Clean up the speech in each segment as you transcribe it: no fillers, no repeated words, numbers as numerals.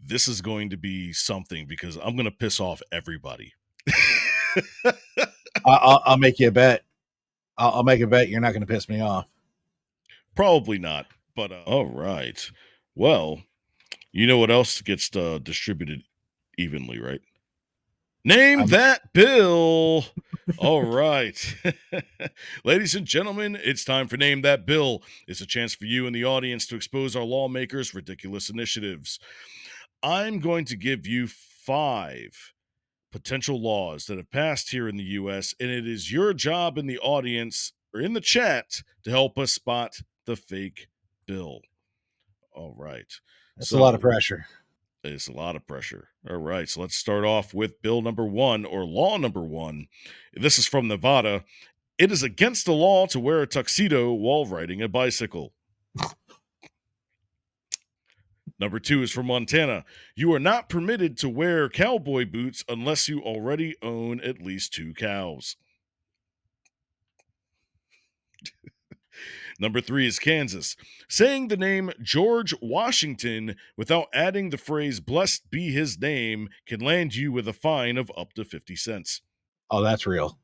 this is going to be something because I'm going to piss off everybody. I'll make you a bet. I'll make a bet you're not going to piss me off. Probably not, but all right. Well, you know what else gets distributed evenly, right? Name that bill. All right. Ladies and gentlemen, it's time for Name That Bill. It's a chance for you and the audience to expose our lawmakers' ridiculous initiatives. I'm going to give you 5 potential laws that have passed here in the US, and it is your job in the audience or in the chat to help us spot the fake bill. All right. That's a lot of pressure. It's a lot of pressure. All right. So let's start off with bill number 1 or law number 1. This is from Nevada. It is against the law to wear a tuxedo while riding a bicycle. Number 2 is from Montana. You are not permitted to wear cowboy boots unless you already own at least 2 cows. Number 3 is Kansas. Saying the name George Washington without adding the phrase blessed be his name can land you with a fine of up to 50 cents. Oh, that's real.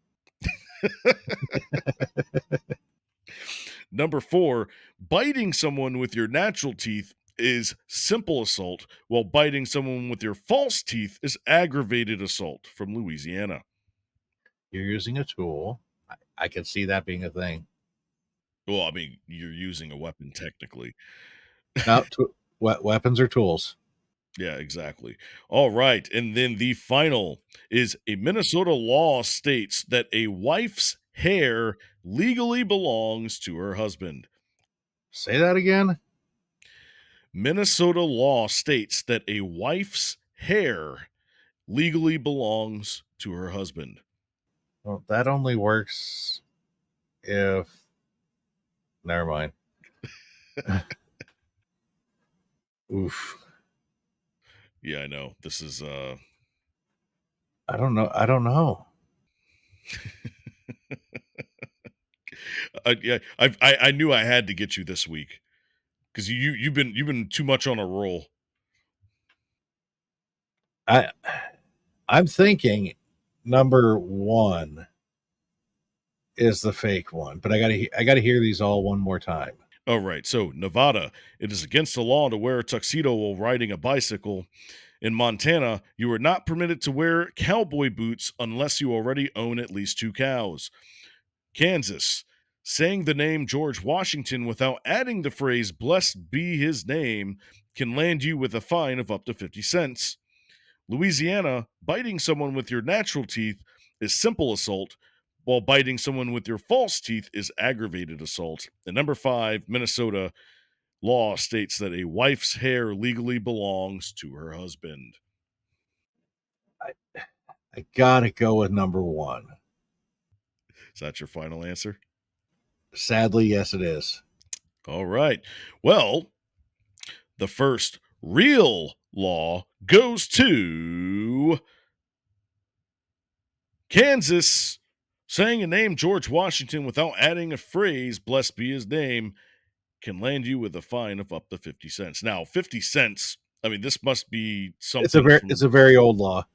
Number 4, biting someone with your natural teeth is simple assault, while biting someone with your false teeth is aggravated assault, from Louisiana. You're using a tool. I can see that being a thing. Well, I mean, you're using a weapon technically. No, weapons are tools. Yeah, exactly. All right. And then the final is a Minnesota law states that a wife's hair legally belongs to her husband. Say that again. Minnesota law states that a wife's hair legally belongs to her husband. Well, that only works if. Never mind. Oof. Yeah, I know. This is I don't know. I knew I had to get you this week because you've been too much on a roll. I'm thinking number 1 is the fake one, but I gotta hear these all one more time. All right. So Nevada, it is against the law to wear a tuxedo while riding a bicycle. In Montana, you are not permitted to wear cowboy boots unless you already own at least 2 cows. Kansas, saying the name George Washington without adding the phrase blessed be his name can land you with a fine of up to 50 cents. Louisiana, biting someone with your natural teeth is simple assault, while biting someone with your false teeth is aggravated assault. And number 5, Minnesota, law states that a wife's hair legally belongs to her husband. I gotta go with number 1. Is that your final answer? Sadly, yes, it is. All right. Well, the first real law goes to Kansas. Saying a name George Washington without adding a phrase, blessed be his name, can land you with a fine of up to 50 cents. Now, 50 cents, I mean, this must be something. It's a very old law.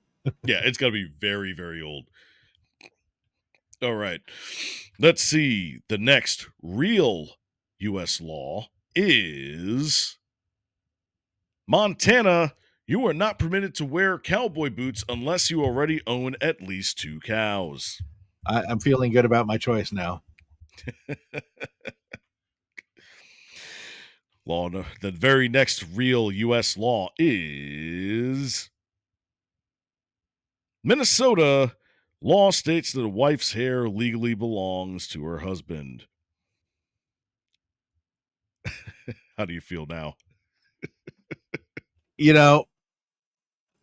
Yeah, it's got to be very, very old. All right. Let's see. The next real U.S. law is Montana. You are not permitted to wear cowboy boots unless you already own at least 2 cows. I'm feeling good about my choice now. Law. The very next real U.S. law is Minnesota. Law states that a wife's hair legally belongs to her husband. How do you feel now? You know,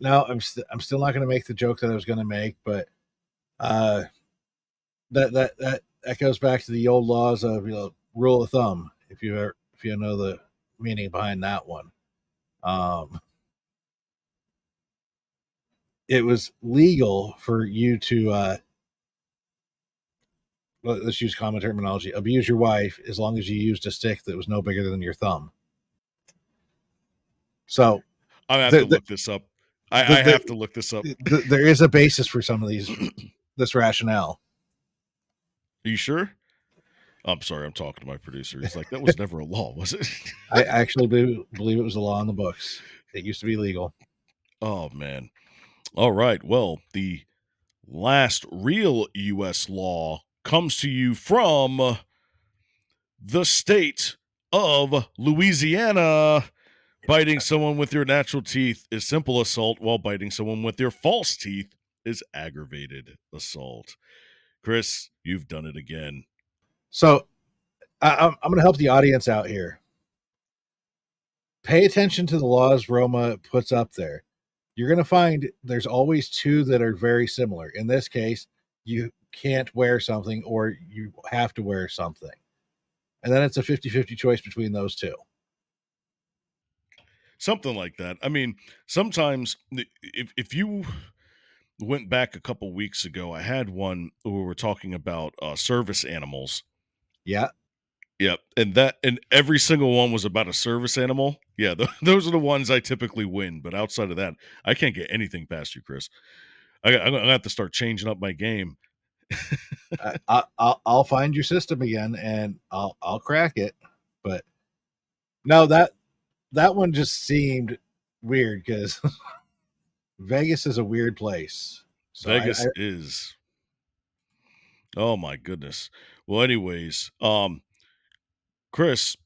no, I'm still not going to make the joke that I was going to make, but that goes back to the old laws of rule of thumb. If you know the meaning behind that one, it was legal for you to let's use common terminology, abuse your wife as long as you used a stick that was no bigger than your thumb. So I have to The, look this up. the, I the, have to look this up. there is a basis for some of this rationale. Are you sure? I'm sorry, I'm talking to my producer. He's like, that was never a law, was it? I actually believe it was a law in the books. It used to be legal. Oh man. All right. Well, the last real U.S. law comes to you from the state of Louisiana. Biting someone with your natural teeth is simple assault, while biting someone with your false teeth is aggravated assault. Chris, you've done it again. So I'm going to help the audience out here. Pay attention to the laws Roma puts up there. You're going to find there's always two that are very similar. In this case, you can't wear something or you have to wear something. And then it's a 50-50 choice between those two. Something like that. I mean, sometimes if you went back a couple weeks ago, I had one where we were talking about service animals. Yeah. Yep, and every single one was about a service animal. Yeah, those are the ones I typically win. But outside of that, I can't get anything past you, Chris. I'm gonna have to start changing up my game. I'll find your system again and I'll crack it. But no, that one just seemed weird because Vegas is a weird place. So Vegas is. Oh my goodness. Well, anyways, Chris,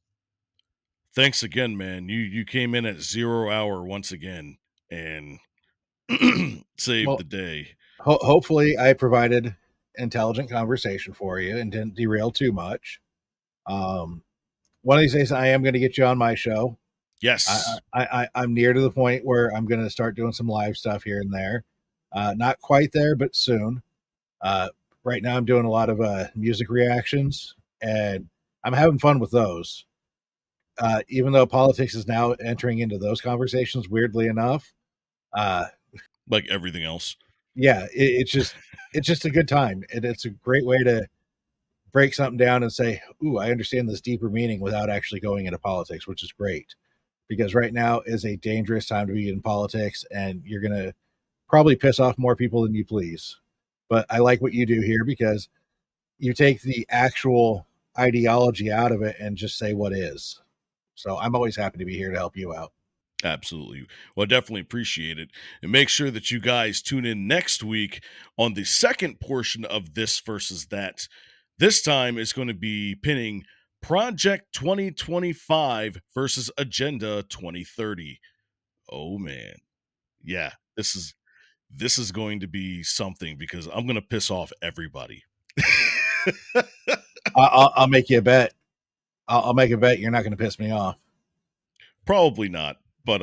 thanks again, man. You came in at 0 hour once again and saved well, the day. hopefully I provided intelligent conversation for you and didn't derail too much. Um, one of these days I am going to get you on my show. Yes. I'm near to the point where I'm going to start doing some live stuff here and there. Not quite there, but soon. Right now I'm doing a lot of music reactions and I'm having fun with those. Even though politics is now entering into those conversations, weirdly enough. Uh, Like everything else. yeah, it's just a good time, and it's a great way to break something down and say, "Ooh, I understand this deeper meaning," without actually going into politics, which is great. Because right now is a dangerous time to be in politics, and you're gonna probably piss off more people than you please. But I like what you do here because you take the actual ideology out of it and just say what is. So I'm always happy to be here to help you out. Absolutely. Well, I definitely appreciate it. And make sure that you guys tune in next week on the second portion of This versus That. This time it's going to be pinning Project 2025 versus Agenda 2030. Oh man. Yeah, this is going to be something because I'm going to piss off everybody. I'll make you a bet. I'll make a bet you're not going to piss me off. Probably not, but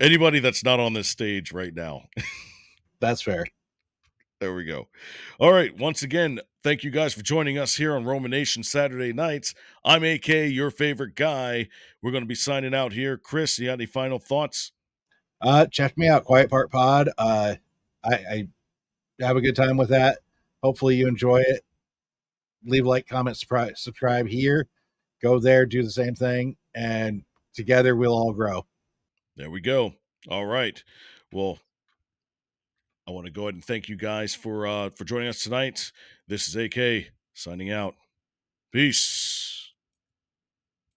anybody that's not on this stage right now. That's fair. There we go. All right. Once again, thank you guys for joining us here on Roman Nation Saturday nights. I'm AK, your favorite guy. We're going to be signing out here. Chris, you got any final thoughts? Check me out, Quiet Part Pod. I have a good time with that. Hopefully you enjoy it. Leave a like, comment, subscribe here. Go there, do the same thing, and together we'll all grow. There we go. All right. Well, I want to go ahead and thank you guys for joining us tonight. This is AK signing out. Peace.